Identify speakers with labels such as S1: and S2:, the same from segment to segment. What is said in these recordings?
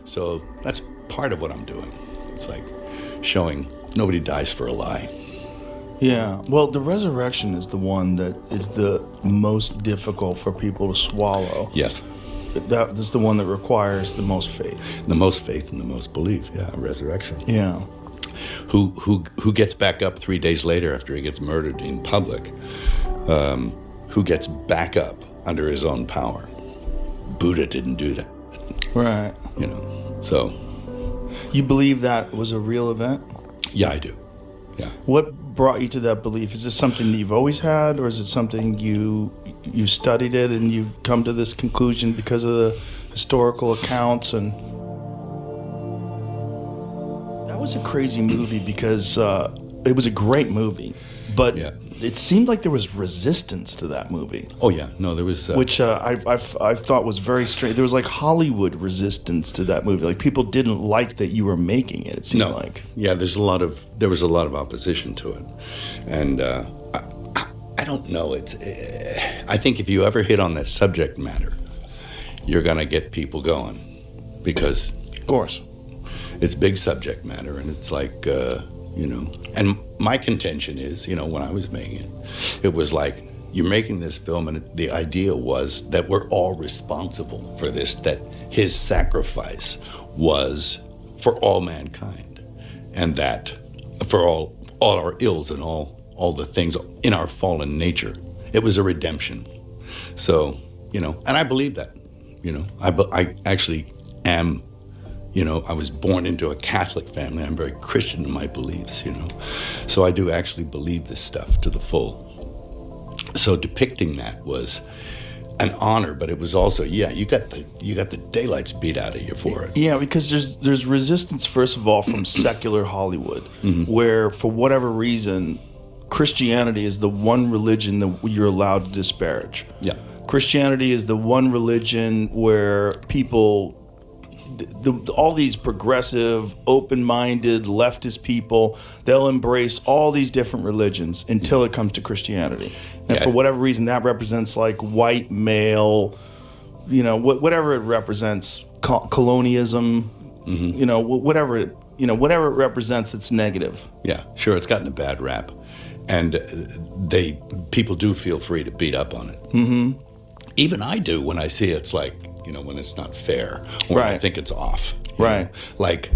S1: So that's part of what I'm doing. It's like showing nobody dies for a lie.
S2: Yeah. Well, the resurrection is the one that is the most difficult for people to swallow.
S1: Yes.
S2: That's the one that requires the most faith.
S1: The most faith and the most belief. Yeah, resurrection.
S2: Yeah.
S1: Who gets back up 3 days later after he gets murdered in public? Who gets back up under his own power? Buddha didn't do that.
S2: Right.
S1: You know. So.
S2: You believe that was a real event?
S1: Yeah, I do. Yeah.
S2: What brought you to that belief? Is this something that you've always had, or is it something you studied it and you've come to this conclusion because of the historical accounts? And that was a crazy movie because it was a great movie, but it seemed like there was resistance to that movie.
S1: Oh yeah, no, there was,
S2: which I thought was very strange. There was like Hollywood resistance to that movie. Like people didn't like that you were making it. It seemed like
S1: there was a lot of opposition to it, and I don't know. I think if you ever hit on that subject matter, you're gonna get people going, because
S2: of course
S1: it's big subject matter, and it's like and my contention is, when I was making it, it was like, you're making this film, and the idea was that we're all responsible for this, that his sacrifice was for all mankind, and that for all our ills and all the things in our fallen nature, it was a redemption. So, and I believe that, I actually am. I was born into a Catholic family. I'm very Christian in my beliefs, So I do actually believe this stuff to the full. So depicting that was an honor, but it was also, you got the daylights beat out of you for it.
S2: Yeah, because there's resistance, first of all, from secular Hollywood, where for whatever reason, Christianity is the one religion that you're allowed to disparage.
S1: Yeah.
S2: Christianity is the one religion where people, all these progressive, open-minded, leftist people, they'll embrace all these different religions until it comes to Christianity. And for whatever reason, that represents like white male, whatever it represents, colonialism, whatever it represents, it's negative.
S1: Yeah, sure, it's gotten a bad rap. And people do feel free to beat up on it. Mm-hmm. Even I do when I see it's like, when it's not fair, or when I think it's off.
S2: Right.
S1: Like,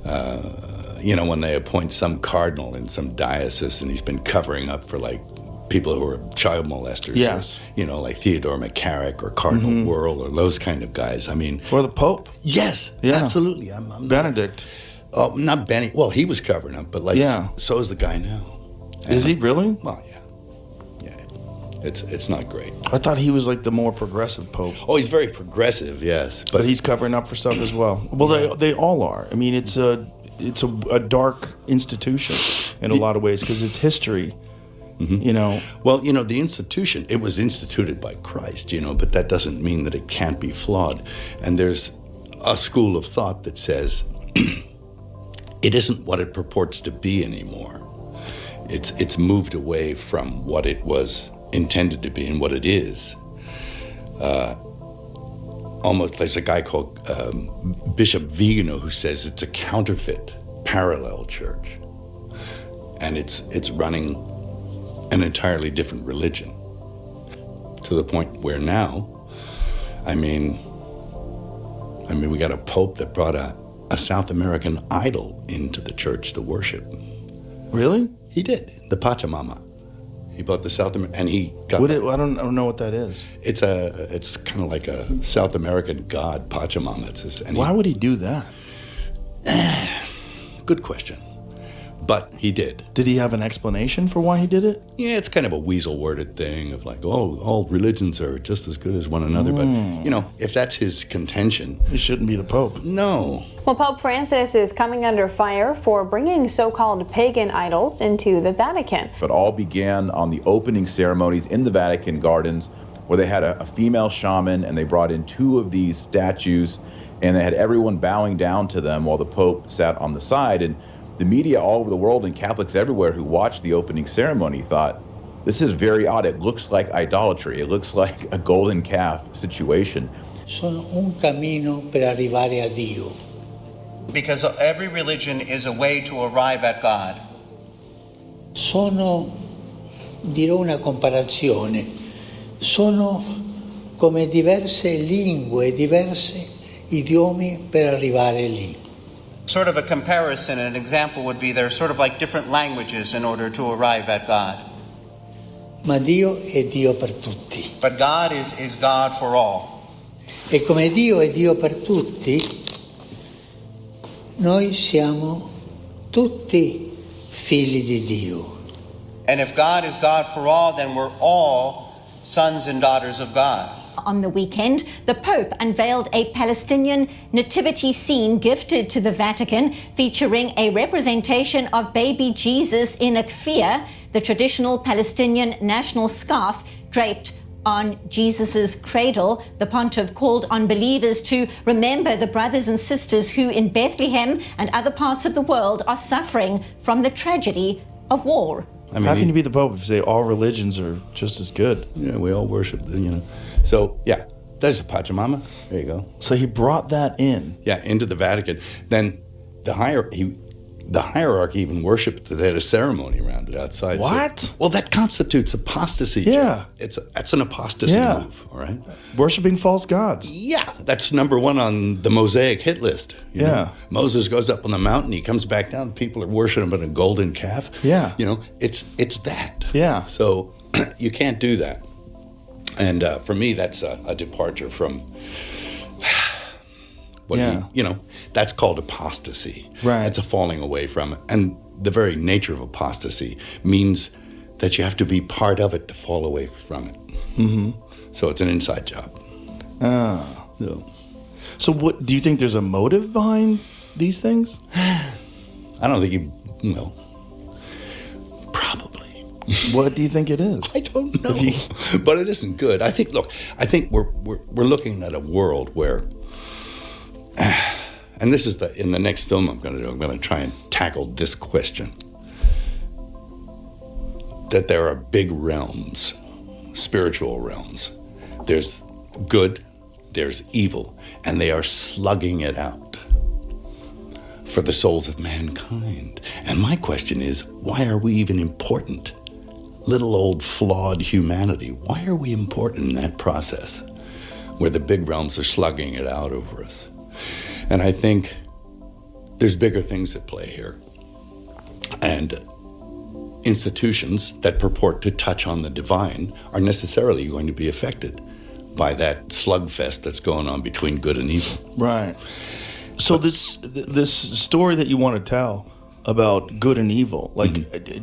S1: when they appoint some cardinal in some diocese and he's been covering up for like people who are child molesters.
S2: Yes.
S1: Or, like Theodore McCarrick or Cardinal Wuerl or those kind of guys. I mean.
S2: Or the Pope.
S1: Yes, absolutely. I'm
S2: Benedict.
S1: Not Benny. Well, he was covering up, but so is the guy now.
S2: Is he really?
S1: Well, yeah. It's not great.
S2: I thought he was like the more progressive Pope.
S1: Oh, he's very progressive, yes.
S2: But he's covering up for stuff as well. Well, they all are. I mean, it's a dark institution in a lot of ways because it's history. Mm-hmm.
S1: Well, the institution, it was instituted by Christ, but that doesn't mean that it can't be flawed. And there's a school of thought that says it isn't what it purports to be anymore. It's moved away from what it was intended to be and what it is. Almost, there's a guy called Bishop Vigano who says it's a counterfeit parallel church, and it's running an entirely different religion, to the point where now, I mean we got a pope that brought a South American idol into the church to worship.
S2: Really?
S1: He did. The Pachamama. He bought the South American, and he got.
S2: I don't know what that is.
S1: It's kind of like a South American god, Pachamama.
S2: Why would he do that?
S1: Good question. But he did.
S2: Did he have an explanation for why he did it?
S1: Yeah, it's kind of a weasel-worded thing of like, all religions are just as good as one another. But, if that's his contention...
S2: He shouldn't be the Pope.
S1: No.
S3: Well, Pope Francis is coming under fire for bringing so-called pagan idols into the Vatican.
S4: It all began on the opening ceremonies in the Vatican gardens, where they had a female shaman, and they brought in 2 of these statues, and they had everyone bowing down to them while the Pope sat on the side. And the media all over the world and Catholics everywhere who watched the opening ceremony thought, this is very odd. It looks like idolatry. It looks like a golden calf situation.
S5: Sono un cammino per arrivare a Dio. Because every religion is a way to arrive at God.
S6: Dirò una comparazione, sono come diverse lingue, diversi idiomi per arrivare lì.
S5: Sort of a comparison, an example would be they're sort of like different languages in order to arrive at God.
S6: Ma Dio è Dio per tutti.
S5: But God is God for all.
S6: E come Dio è Dio per tutti, noi siamo tutti figli di Dio.
S5: And if God is God for all, then we're all sons and daughters of God.
S7: On the weekend, the Pope unveiled a Palestinian nativity scene gifted to the Vatican, featuring a representation of baby Jesus in a kfir, the traditional Palestinian national scarf draped on Jesus' cradle. The pontiff called on believers to remember the brothers and sisters who in Bethlehem and other parts of the world are suffering from the tragedy of war.
S2: I mean, how can you be the Pope if you say all religions are just as good?
S1: Yeah, we all worship, So, yeah, there's a Pachamama. There you go.
S2: So he brought that in.
S1: Yeah, into the Vatican. Then the hierarchy even worshipped. They had a ceremony around it outside.
S2: What?
S1: So, well, that constitutes apostasy.
S2: Yeah.
S1: That's an apostasy move, all right?
S2: Worshipping false gods.
S1: Yeah, that's number one on the Mosaic hit list. You know? Moses goes up on the mountain, he comes back down, people are worshiping a golden calf.
S2: Yeah.
S1: It's that.
S2: Yeah.
S1: So you can't do that. And for me, that's a departure from that's called apostasy.
S2: Right.
S1: It's a falling away from it. And the very nature of apostasy means that you have to be part of it to fall away from it.
S2: Mm-hmm.
S1: So it's an inside job.
S2: So what do you think there's a motive behind these things?
S1: I don't think probably.
S2: What do you think it is?
S1: I don't know. But it isn't good. I think we're looking at a world where and this is in the next film I'm going to do, I'm going to try and tackle this question. That there are big realms, spiritual realms. There's good, there's evil, and they are slugging it out for the souls of mankind. And my question is, why are we even important? Little old flawed humanity, why are we important in that process where the big realms are slugging it out over us? And I think there's bigger things at play here. And institutions that purport to touch on the divine are necessarily going to be affected by that slugfest that's going on between good and evil.
S2: Right. So this story that you want to tell about good and evil,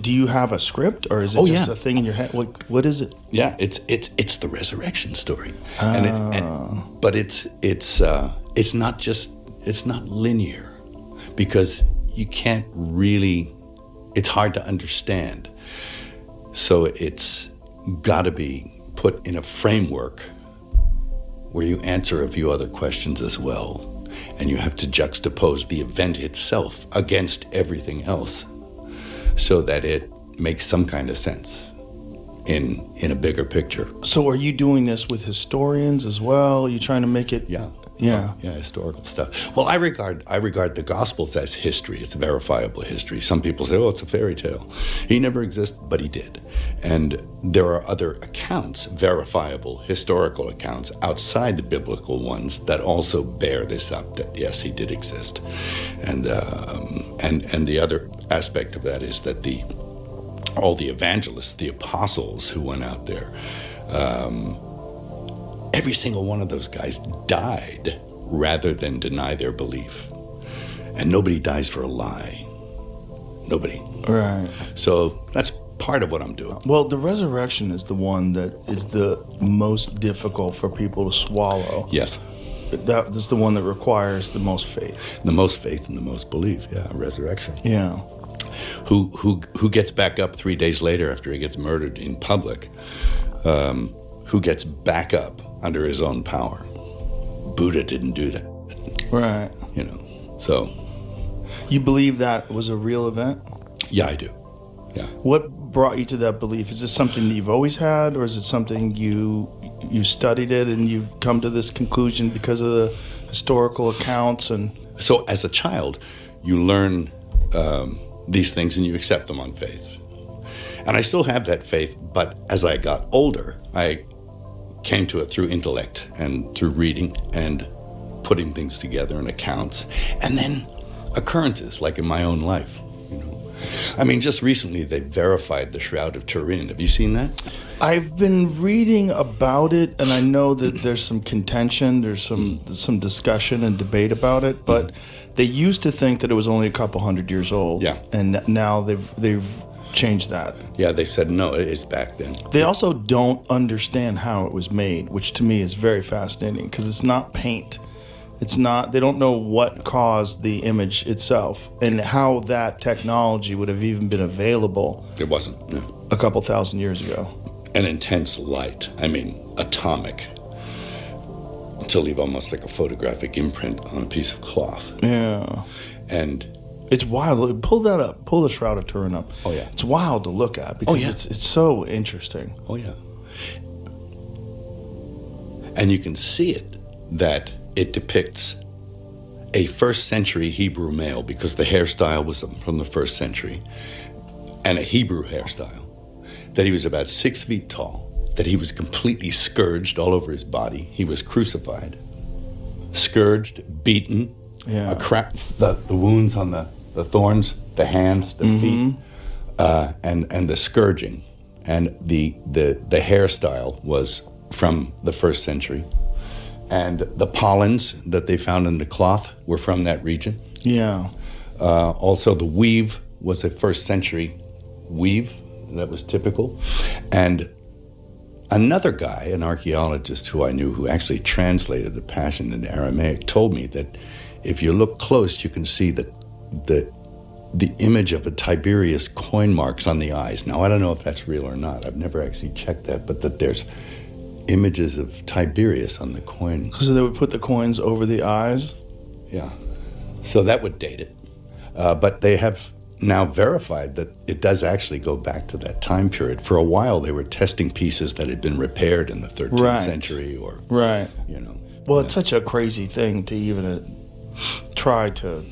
S2: do you have a script, or is it just a thing in your head? What is it?
S1: Yeah, it's the resurrection story, but it's not linear, because you can't really. It's hard to understand, so it's got to be put in a framework where you answer a few other questions as well. And you have to juxtapose the event itself against everything else so that it makes some kind of sense in a bigger picture.
S2: So are you doing this with historians as well? Are you trying to make it? Yeah,
S1: historical stuff. Well, I regard the Gospels as history. It's verifiable history. Some people say, it's a fairy tale. He never existed, but he did. And there are other accounts, verifiable historical accounts outside the biblical ones that also bear this up, that yes, he did exist. And the other aspect of that is that all the evangelists, the apostles who went out there, every single one of those guys died rather than deny their belief. And nobody dies for a lie. Nobody.
S2: Right.
S1: So that's part of what I'm doing.
S2: Well, the resurrection is the one that is the most difficult for people to swallow.
S1: Yes.
S2: That's the one that requires the most faith.
S1: The most faith and the most belief, resurrection.
S2: Yeah.
S1: Who gets back up 3 days later after he gets murdered in public? Who gets back up under his own power? Buddha didn't do that.
S2: Right.
S1: So.
S2: You believe that was a real event?
S1: Yeah, I do. Yeah.
S2: What brought you to that belief? Is this something that you've always had, or is it something you studied it and you've come to this conclusion because of the historical accounts. And
S1: So as a child, you learn these things and you accept them on faith. And I still have that faith, but as I got older, I came to it through intellect and through reading and putting things together in accounts, and then occurrences like in my own life. I mean, just recently they verified the Shroud of Turin. Have you seen that?
S2: I've been reading about it, and I know that there's some contention, there's some discussion and debate about it, but they used to think that it was only a couple hundred years old.
S1: Yeah.
S2: And now they've changed that.
S1: Yeah, they said no, it's back then.
S2: They also don't understand how it was made, which to me is very fascinating, because it's not paint. It's not, they don't know what caused the image itself and how that technology would have even been available.
S1: It wasn't, no.
S2: A couple thousand years ago.
S1: An intense light, I mean, atomic, to leave almost like a photographic imprint on a piece of cloth.
S2: Yeah.
S1: And
S2: it's wild. Pull that up. Pull the Shroud of Turin up.
S1: Oh, yeah.
S2: It's wild to look at because
S1: yeah.
S2: it's so interesting.
S1: Oh, yeah. And you can see it, that it depicts a first century Hebrew male, because the hairstyle was from the first century, and a Hebrew hairstyle, that he was about 6 feet tall, that he was completely scourged all over his body. He was crucified, scourged, beaten,
S2: Yeah.
S1: the wounds on the thorns, the hands, the feet, and the scourging. And the hairstyle was from the first century. And the pollens that they found in the cloth were from that region.
S2: Yeah.
S1: Also, the weave was a first century weave that was typical. And another guy, an archaeologist who I knew, who actually translated the Passion into Aramaic, told me that if you look close, you can see the image of a Tiberius coin marks on the eyes. Now, I don't know if that's real or not. I've never actually checked that, but that there's images of Tiberius on the coin.
S2: Because they would put the coins over the eyes?
S1: Yeah. So that would date it. But they have now verified that it does actually go back to that time period. For a while, they were testing pieces that had been repaired in the 13th century or,
S2: Right.
S1: you know.
S2: Well, it's such a crazy thing to even try to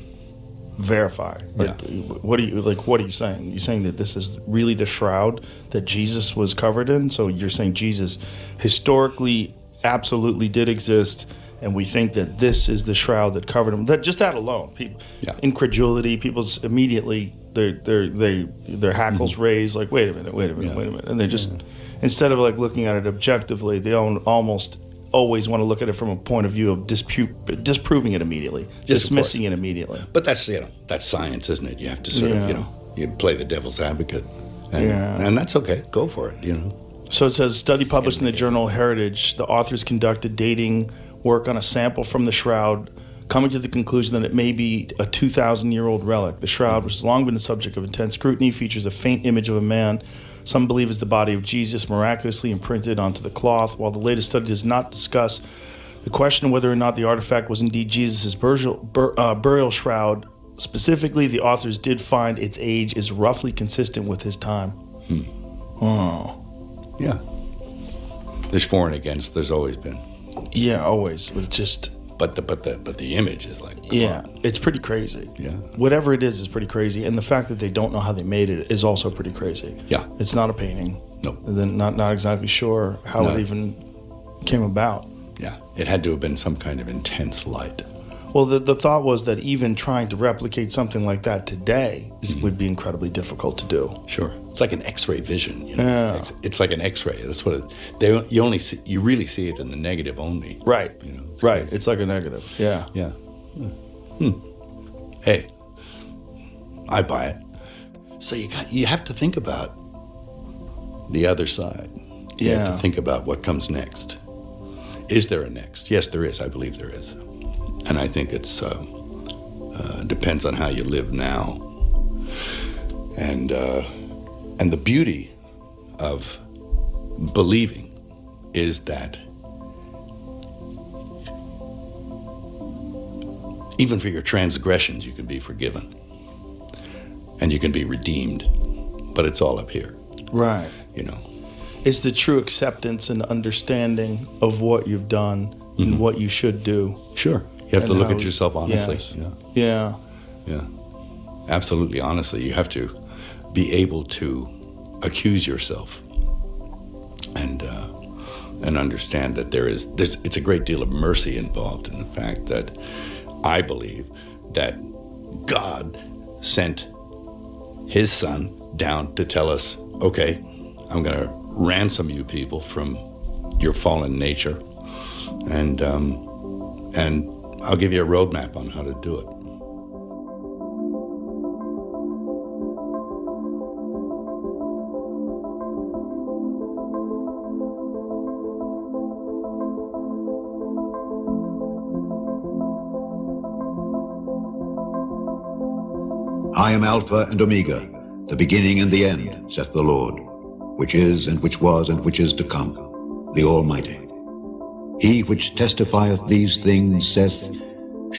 S2: verify. Like, what are you saying? You're saying that this is really the shroud that Jesus was covered in? So you're saying Jesus historically absolutely did exist, and we think that this is the shroud that covered him. That alone, people, incredulity, people's immediately their hackles raise, like, wait a minute, and they just instead of like looking at it objectively, they almost always want to look at it from a point of view of disproving it immediately, dismissing it immediately.
S1: But that's that's science, isn't it? You have to sort of you play the devil's advocate, and that's okay. Go for it,
S2: So it says, study published in the journal Heritage, the authors conducted dating work on a sample from the shroud, coming to the conclusion that it may be a 2,000-year-old relic. The shroud, which has long been the subject of intense scrutiny, features a faint image of a man some believe is the body of Jesus miraculously imprinted onto the cloth. While the latest study does not discuss the question of whether or not the artifact was indeed Jesus' burial shroud, specifically, the authors did find its age is roughly consistent with his time. Oh.
S1: Yeah. There's for and against. There's always been.
S2: Yeah, always. But it's just...
S1: But the image is like...
S2: it's pretty crazy.
S1: Yeah.
S2: Whatever it is pretty crazy. And the fact that they don't know how they made it is also pretty crazy.
S1: Yeah.
S2: It's not a painting.
S1: Nope.
S2: They're not exactly sure how it even came about.
S1: Yeah. It had to have been some kind of intense light.
S2: Well, the thought was that even trying to replicate something like that today would be incredibly difficult to do.
S1: Sure. It's like an X-ray vision. Yeah. It's like an X-ray. That's what you really see it in the negative only.
S2: Right. Right. It's like a negative. Yeah.
S1: Yeah. Hey, I buy it. So you have to think about the other side. You have to think about what comes next. Is there a next? Yes, there is. I believe there is. And I think it's depends on how you live now. And the beauty of believing is that even for your transgressions, you can be forgiven. And you can be redeemed. But it's all up here.
S2: Right. It's the true acceptance and understanding of what you've done and what you should do.
S1: Sure. You have to
S2: And
S1: look
S2: how-
S1: at yourself honestly.
S2: yes.
S1: Yeah.
S2: Yeah.
S1: Yeah. Absolutely honestly. You have to be able to accuse yourself and understand that it's a great deal of mercy involved in the fact that I believe that God sent his son down to tell us, okay, I'm going to ransom you people from your fallen nature, and I'll give you a roadmap on how to do it.
S8: I am Alpha and Omega, the beginning and the end, saith the Lord, which is, and which was, and which is to come, the Almighty. He which testifieth these things saith,